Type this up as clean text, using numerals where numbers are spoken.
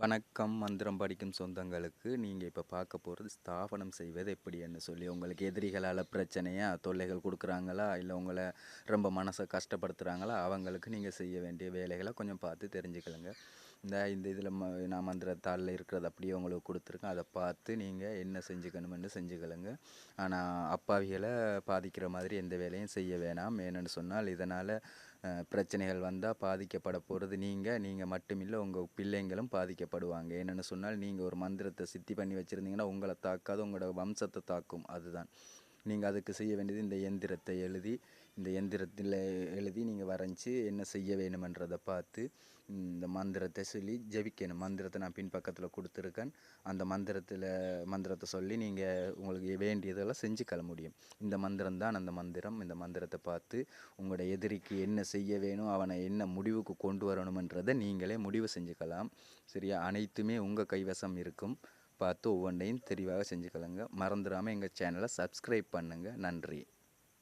வணக்கம். மந்திரம் படிக்கும் சொந்தங்களுக்கு நீங்கள் இப்போ பார்க்க போகிறது ஸ்தாபனம் செய்வது எப்படின்னு சொல்லி. உங்களுக்கு எதிரிகளால் பிரச்சனையா, தொல்லைகள் கொடுக்குறாங்களா, இல்லை உங்களை ரொம்ப மனசை கஷ்டப்படுத்துகிறாங்களா, அவங்களுக்கு நீங்கள் செய்ய வேண்டிய வேலைகளை கொஞ்சம் பார்த்து தெரிஞ்சுக்கலுங்க. இந்த இதில் நான் மந்திரத்தாளில் இருக்கிறது அப்படியே உங்களுக்கு கொடுத்துருக்கேன். அதை பார்த்து நீங்கள் என்ன செஞ்சுக்கணுமென்னு செஞ்சுக்கலுங்க. ஆனால் அப்பாவிகளை பாதிக்கிற மாதிரி எந்த வேலையும் செய்ய வேணாம். ஏன்னு சொன்னால் இதனால் பிரச்சனைகள் வந்தால் பாதிக்கப்பட போகிறது நீங்கள் மட்டுமில்லை, உங்கள் பிள்ளைங்களும் பாதிக்கப்படுவாங்க. என்னென்னு சொன்னால் நீங்கள் ஒரு மந்திரத்தை சித்தி பண்ணி வச்சுருந்தீங்கன்னா உங்களை தாக்காது, உங்களோட வம்சத்தை தாக்கும். அதுதான் நீங்கள் அதுக்கு செய்ய வேண்டியது. இந்த எந்திரத்தில் எழுதி நீங்கள் வரைஞ்சி என்ன செய்ய வேணுமென்றதை பார்த்து இந்த மந்திரத்தை சொல்லி ஜெபிக்கணும். மந்திரத்தை நான் பின்பக்கத்தில் கொடுத்துருக்கேன். அந்த மந்திரத்தை சொல்லி நீங்கள் உங்களுக்கு வேண்டியதெல்லாம் செஞ்சுக்கொள்ள முடியும். இந்த மந்திரம் தான் அந்த மந்திரம். இந்த மந்திரத்தை பார்த்து உங்களோட எதிரிக்கு என்ன செய்ய வேணும், அவனை என்ன முடிவுக்கு கொண்டு வரணுமென்றதை நீங்களே முடிவு செஞ்சுக்கலாம். சரியா? அனைத்துமே உங்கள் கைவசம் இருக்கும். பார்த்து ஒவ்வொன்றையும் தெளிவாக செஞ்சுக்கலங்க. மறந்துடாமல் எங்கள் சேனலை சப்ஸ்கிரைப் பண்ணுங்கள். நன்றி.